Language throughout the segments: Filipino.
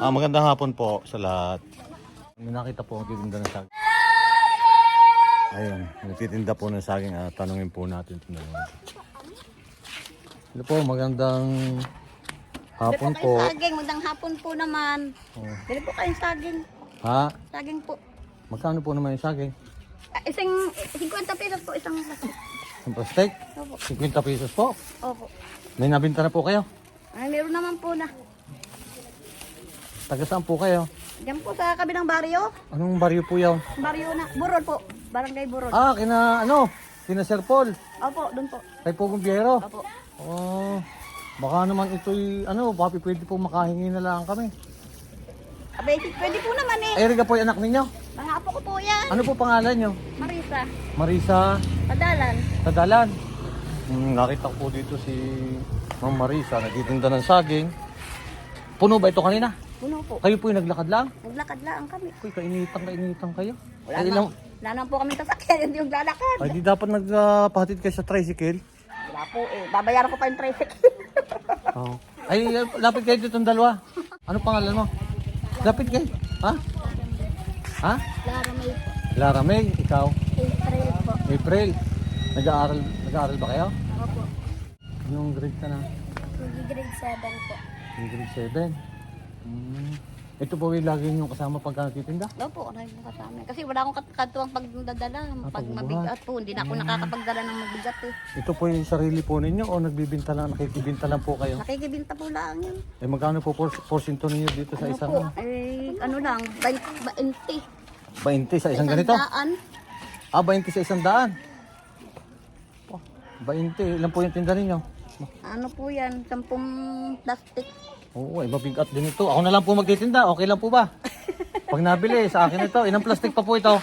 Magandang hapon po sa lahat. May nakita po ang titinda ng saging. Ayun, nagtitinda po ng saging. Tanungin po natin. Ito po, magandang hapon po. Saging, magandang hapon po naman. Bili po kayong saging. Ha? Saging po. Magkano po naman yung saging? Isang 50 pesos po, isang plastic. Yung plastic? Opo. 50 pesos po. Opo. May nabinta na po kayo? Ay, meron naman po na. Taga saan po kayo? Diyan po sa kabilang baryo. Anong baryo po yan? Baryo na. Burol po. Barangay Burol. Kina Sir Paul. Opo, doon po. Kay Pugong Biyero. Opo. Baka naman ito'y, papi pwede po makahingi na lang kami. Abay, pwede po naman eh. Ay, Riga po yung anak ninyo. Mga apo ko po yan. Ano po pangalan nyo? Marisa. Marisa Padalan. Tadalan. Nakita ko po dito si Ma'am Marisa, nagtitinda ng saging. Puno ba ito kanina? Puno po. Kayo po yung naglakad lang? Naglakad lang kami. Uy, kainitan kayo. Wala Ay, naman po kami sasakyan, hindi yung lalakad. Ay, di dapat nagpahatid kayo sa tricycle. Wala po eh. Babayaran ko pa yung tricycle. Oo. Ay, lapit kayo dito ng dalawa. Ano pangalan mo? Lapit kayo. Ha? Ha? Lara may po. Lara May, ikaw? April po. April. Nag-aaral ba kayo? Opo. Anong grade ka na? Grade 7 po. Yung grade 7. Ito po yung lagi yung kasama pagka nagtitinda? Opo, ano yung kasama. Kasi wala akong katuwang pagdadala. Pag pagbubuhat. mabigat po, hindi na ako nakakapagdala ng mabigat eh. Ito po yung sarili po ninyo o nakikibinta lang po kayo? Nakikibinta po lang yun. Eh magkano po porsyento ninyo dito sa Ano isang po, ano lang, 20. 20 sa isang ganito? Daan. 20 sa isang daan. 20, ilan po yung tinda ninyo? Ano po yan, 10 plastic. Oo, mabigat din ito. Ako na lang po magtitinda, okay lang po ba? Pag nabili, sa akin ito. Ilang plastic pa po ito?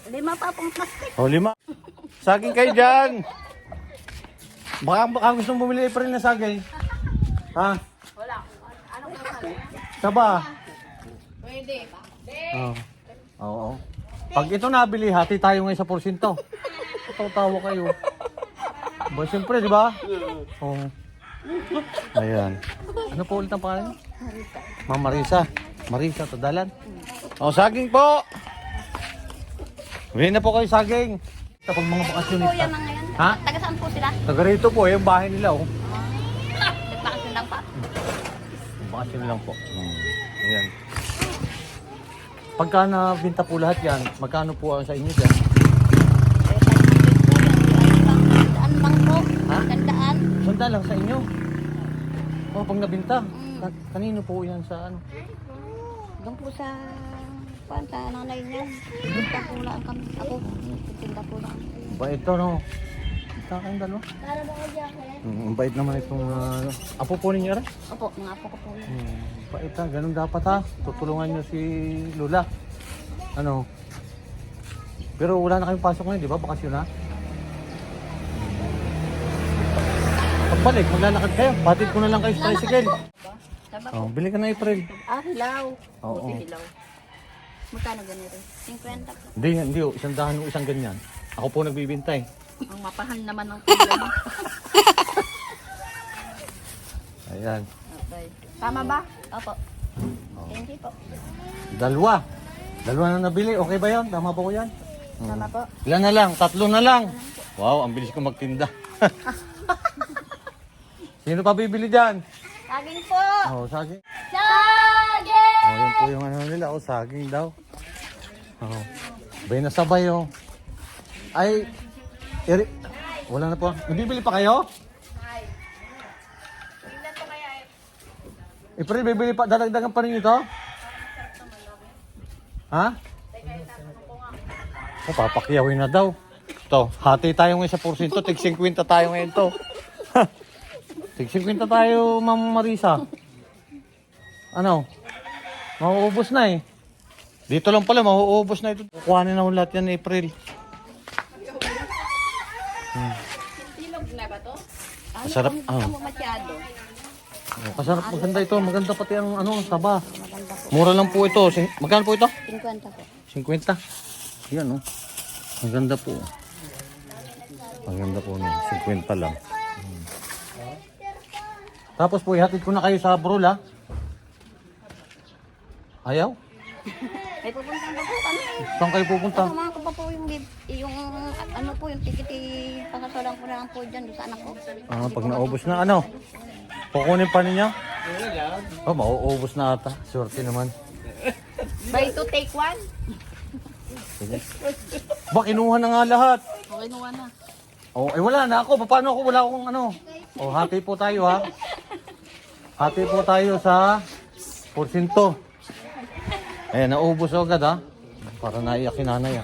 5 pa pong plastic. 5. Saging kayo dyan. Baka gusto mong bumili pa rin na saging. Ha? Wala. Ano po naman? Saba? Pwede ba? Oo. Pag ito nabili, hati tayo ngayon sa porsyento. Tawa kayo. Ba, siyempre, di ba? Oo. Ayan. Ano po ulit ang pangalan? Marisa. Ma'am Marisa. Marisa, Tadalan. Saging po! Bili na po kayo saging. Kapag mga Po bakasyonista. yan mga yan. Ha? Taga saan po sila? Taga rito po, yung bahay nila. Nagbakasyon lang pa. Bakasyon lang po. Ayan. Pagka nabinta po lahat yan, magkano po ang sa inyo dyan? Saan bang po? Ha? Tandaan. Sanda lang sa inyo. Pag nabinta. Kanino po yan sa ano? Doon po sa nanay niya. Tinda po lang kami. Ako, tinda po lang. Bait to, no? Basta kayong dalawa. Para ba ko dyan? Ang bait naman itong apo po ninyo rin. Opo, mga apo ko po yan. Bait ha, ganun dapat ha. Tutulungan nyo si Lula. Ano? Pero wala na kayong pasok ngayon, di ba? Bakasyon na. Pagbalik, maglalakad kayo. Patid ko na lang kayo sa tricycle. Saba po. Bili ka na April. Hilaw. Oo. Buti hilaw. Magkano ganito? 50 po. Hindi, isang dahan o isang ganyan. Ako po nagbibintay. Ang mapahal naman ng problema. Ayan. Okay. Tama ba? Opo. Thank you po. Dalawa na nabili. Okay ba yan? Tama ba ko yan? Tama po. Ilan na lang? 3 na lang. Wow, ang bilis ko magtinda. Sino pa bibili dyan? Saging po! Saging. Saging! Yan po yung ano nila. Saging daw. Bay na sabay Ay, wala na po. Nabibili pa kayo? April, bibili pa. Dadagdagan pa rin ito? Ha? Papakyawin na daw. Ito, hati tayo ngayon sa porsyento. Tig 50 tayo ngayon to. Tig 50 tayo, Ma'am Marisa. Ano? Mauubos na eh. Dito lang pala, mauubos na ito. Kukuhanin na lahat yan April. Silog na ba to? Masarap. Ano masyado? Masarap, maganda ito. Maganda pati ang taba. Maganda po. Mura lang po ito. Magkano po ito? 50 po. 50. Yan Maganda po. Maganda po 50 lang. Tapos po, ihatid ko na kayo sa Brol, ha? Ayaw? May pupunta ba po kami? Saan kayo pupunta? Kasama ko pa po yung ano po, yung tikiti, pakasalan ko na lang po dyan sa anak ko. Ah, pag naubos na, ano? Kukunin pa ninyo? Oh, mauubos na ata. Swerte naman. Buy to take one? Sige. Ba, kinuha na nga lahat. Okay, nawa na. Oh, eh wala na ako. Paano ako? Wala akong ano. Oh, hati po tayo, ha? Hati po tayo sa porsinto. Ayan, naubos agad, ha? Para naiyak si nanay, ha?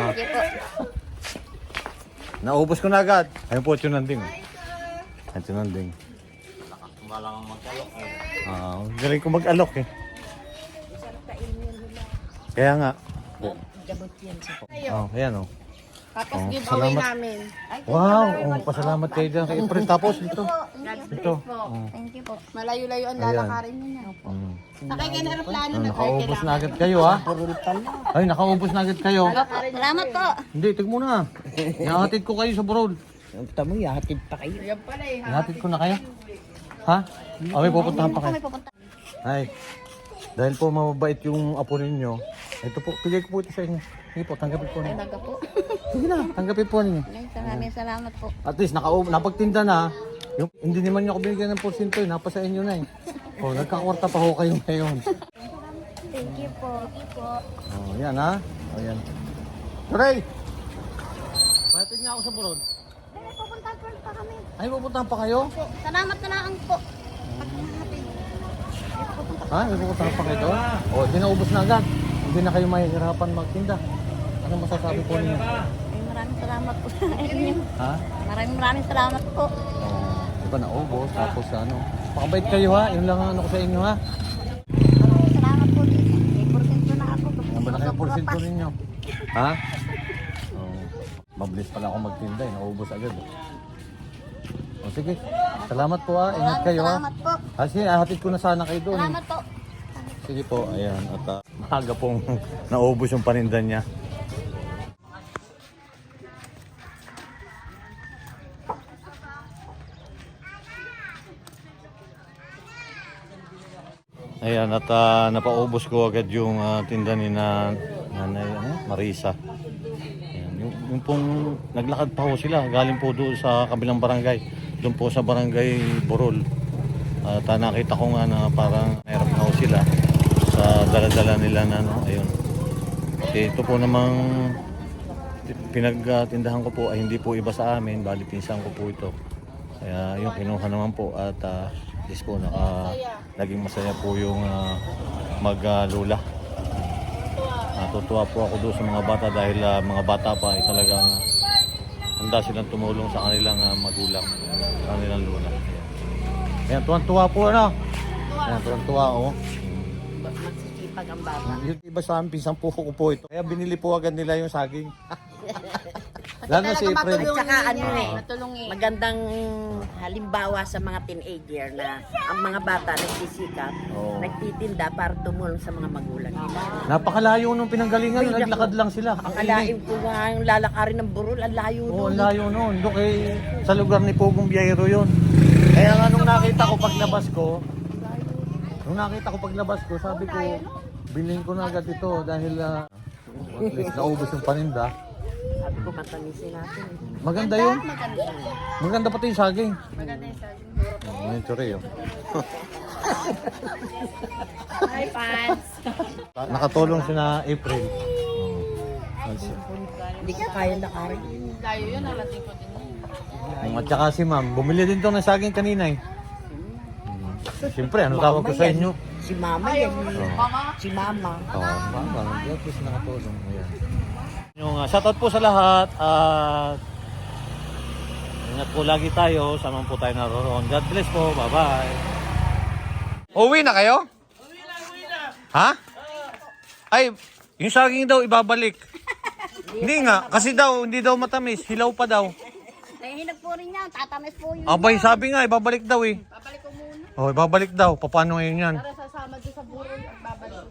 Sige po. Naubos ko na agad. Ayun po, tsunanding. Ayun, tsunanding. Galing ko mag-alok, eh. Kaya nga. Oh, ayan, oh. Tapos Oh, giveaway salamat. namin. Wow, oh, pasalamat kayo dyan kay April. Tapos ito. Ito. Thank you po. Malayo-layo ang Ayan. lalakarin niya. Mm. Sakay kayo ng aeroplano na Nakaubos na agad kayo, ha? Ay, nakaubos na agad kayo. Salamat po. Hindi, tig muna. Ihahatid ko kayo sa Brol. Tamo, ihatid pa kayo. Yan pala eh. Ihahatid ko na kayo. Ha? Okay, pupuntahan pa kayo. Kami pupunta. Ay, dahil po mababait yung apo ninyo, ito po, pigay ko po ito sa inyo. Sige po, tanggapin po ninyo. Talaga po. Sige na, tanggapin po ninyo. Maraming salamat po. At least, napagtinda na. Yung, hindi naman nyo ako binigyan ng porsyento, napa sa inyo na eh. O, nagkakwarta pa ho kayo ngayon. Thank you po. Thank you po. O, yan ha. O, yan. Turay! Pahatid nga ako sa Burod. Pupunta pa kami. Ay, pupuntahan pa kayo? Salamat na lang po. Pagkakapin. Ha? May pupuntahan pa kayo doon? O, di naubos na agad. Hindi na kayo mahihirapan magtinda. Ano masasabi po ninyo? Ay, maraming salamat po sa inyo. Ha? Maraming salamat po. Di ba naubos? Tapos ano? Pakabait kayo ha? Yun lang ang ano ko sa inyo ha? Maraming salamat po dito. May porsyento na ako. Ano ba na kayo porsyento ninyo? Ha? Oh, mabilis pala ako magtinda eh. Naubos agad eh. O sige. Salamat po ha. Ingat kayo ha. Salamat po. Kasi hatid ko na sana kayo doon. Salamat po. Sige po. Ayan. At maaga pong naubos yung paninda niya. Ayan, at napaubos ko agad yung tinda ni Nanay Marisa. Ayan, yung pong naglakad pa ho sila, galing po doon sa kabilang barangay, doon po sa barangay Borol. At nakita ko nga na parang nahirap na ho sila sa dala-dala nila na ano, ayun. Kasi ito po namang pinagtindahan ko po ay hindi po iba sa amin, bali pinsan ko po ito. Kaya yung kinuha naman po at is po naging masaya po yung maglula. Natutuwa po ako doon sa mga bata dahil mga bata pa ay talagang handa silang tumulong sa kanilang magulang, sa kanilang lula. Ayan, tuwan-tuwa po ano? Ayan, tuwan-tuwa oh. Magsisipag ang bata. Yung iba sa amin, pisang puko ko po ito. Kaya binili po agad nila yung saging. Lalo na si April. At saka ano eh, Matulungin. magandang halimbawa sa mga teenager na ang mga bata nagsisikap, Oo. nagtitinda para tumulong sa mga magulang nila. Napakalayo nung pinanggalingan, naglakad lang sila. Ang alain ko nga yung lalakarin ng burol, ang layo Oo, doon. ang layo noon. Doon kay, sa lugar ni Pugong Biyahero yun. Kaya nga nung nakita ko paglabas ko, sabi ko, bilhin ko na agad ito dahil at least naubos yung paninda. Sabi ko, matamisin natin. Maganda yun. Maganda. Maganda pati yung saging. Maganda yung saging. Ngayon, tsuri yun. Hi, fans! Nakatulong si na April. Hindi ko kaya lakarin. Layo yun, nalating ko din yun. At saka si ma'am, bumili din to ng saging kanina eh. Siyempre, ano tawag ko sa inyo? Si mama yan. Si mama. Oo, mama, at least nakatulong. Ayan. Yung shoutout po sa lahat at ingat po lagi tayo, saan man po tayo naroon. God bless po, bye-bye. Uwi na kayo? Uwi na. Ha? Ay, yung saging daw ibabalik. Hindi nga, kasi daw, hindi daw matamis, hilaw pa daw. Nahihinag po rin yan. Tatamis po yun. Abay, sabi nga, ibabalik daw eh. Babalik ko muna. Oh, ibabalik daw. Paano ngayon yan? Para sasama doon sa burol at babalik.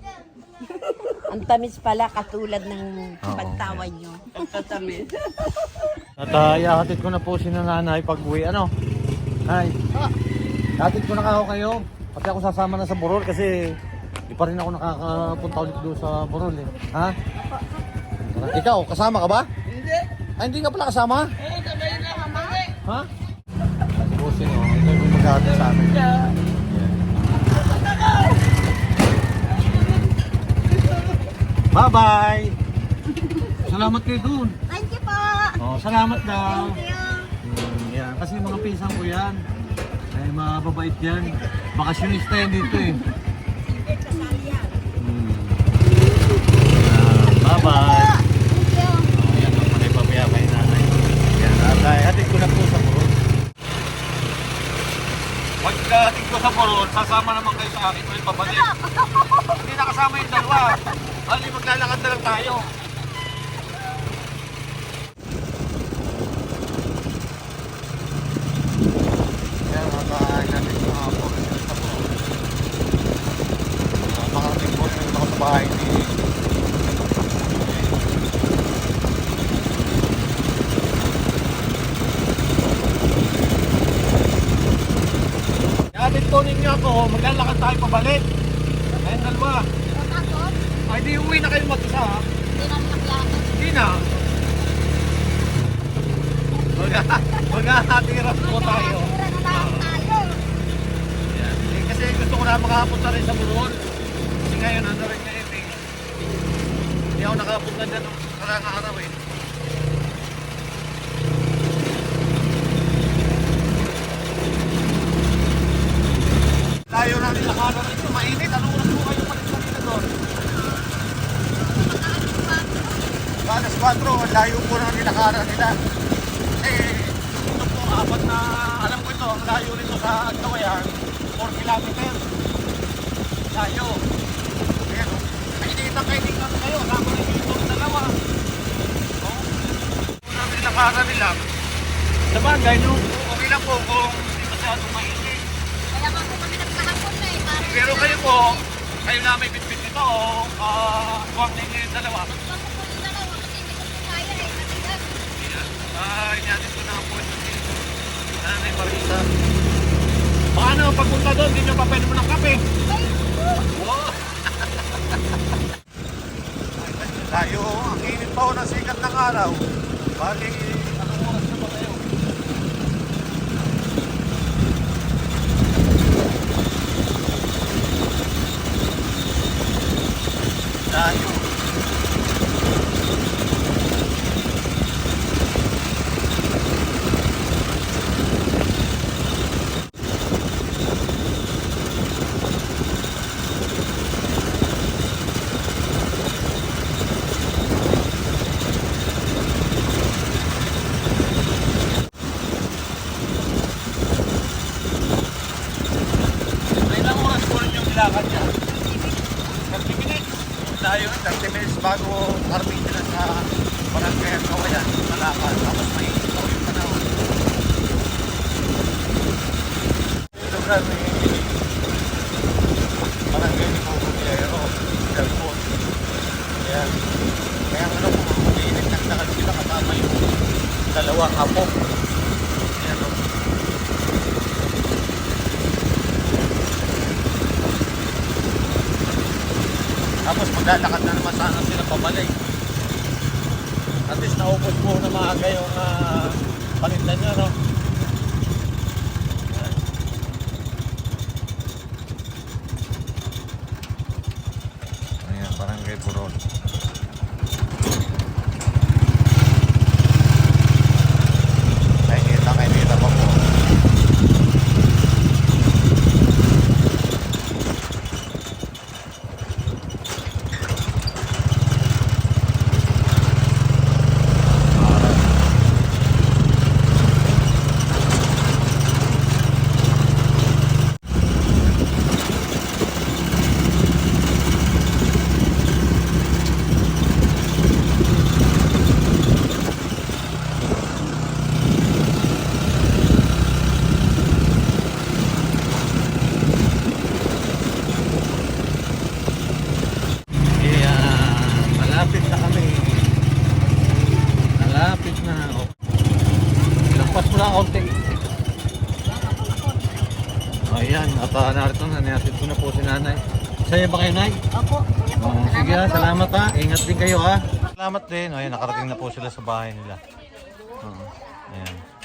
Ang tamis pala katulad ng pagtawan nyo. Ang tamis. At ihahatid ko na po si nanay pag uwi. Ano? Ay. Hatid ko na ako kayo. Pati ako sasama na sa Borol kasi di pa rin ako nakakapunta ulit doon sa Borol eh. Ha? Ikaw, kasama ka ba? Hindi. Ay, hindi ka pala kasama? Oo, sabay na kami. Ha? Si Bossing, oh. Ito yung maghahatid sa amin. Yeah. Bye-bye! Salamat kayo doon. Thank you po. Oh, salamat daw. Thank you. Yan, kasi mga pisang ko yan. Ay, mababait yan. Bakasyonista yan dito eh. Bye-bye. Thank you. Oh, yan, manay papaya kay nanay. Yan, atay. Hatid ko na po sa Borol. Pagka hatid ko sa Borol, sasama naman kayo sa akin ulit pabalik. Hindi nakasama yung dalawa. Bali, maglalakad na lang tayo. Yan, atay. Hatid ko na po sa Borol. Makarating po rin ako sa bahay ni Hatid po ninyo ako, maglalakad tayo pabalik. Ayun dalawa. Tapos, Ay, di uwi na kayo mag-isa ha? hindi na nakakilala. Hindi na. Mag-hatiras po tayo. Tira na lang tayo. Yan. Eh, kasi gusto ko na makapunta rin sa Borol. Kasi ngayon, ano rin ngayon eh. Hindi ako nakapunta dyan nung karang araw eh. Tayo na nila kada rito, mainit. Anong oras po kayo palit kanina doon? Alas 4, ang layo po na nila kada nila. Eh, ito po, apat na, alam ko ito, ang layo nito sa Agkawayan, 4 kilometer. Layo. Ayan o. Kainitan kayo, kasama rin yung itong dalawa. O, kung namin nakara nila, sa bagay, no, okay lang po kung hindi masyadong mainit. Kaya nga po kami nagkahapon na eh. Para Pero kayo po, kayo na may bitbit nito o huwag na yung dalawa. Ako po yung dalawa kasi hindi ko po kaya eh. Matigas. Ay, natin ko na ang point si Nanay Marisa. Baka naman pagpunta doon, hindi nyo pa pwede mo ng kape. Oh. Tayo, ang init pa ho ng sikat ng araw. Bali, anong oras na ba kayo? Tayo. May ilang oras po rin yung nilakad niya? 30 minutes. Tayo, 30 minutes bago karating na sa Barangay Agkawayan, Malakad. Tapos may ito yung panahon. Yung lugar ni Barangay ni Puguero, Delpon. Ayan. Kaya ano po, umiinit nagdakal sila kasama yung dalawang apo. Ayan o. Tapos maglalakad na naman sana sila pabalik. At least naubos po na maaga yung paninda nyo, no? Ayan, Barangay Borol. Kay Nita pa po. Malapit na kami. Malapit na. Lagpas mo lang konti. Ayan, at narito na, nihatid ko na po si nanay. Saya ba kayo, nay? Opo. Sige ha, salamat ha. Ingat din kayo ha. Salamat din. Ayan, nakarating na po sila sa bahay nila. Ayan.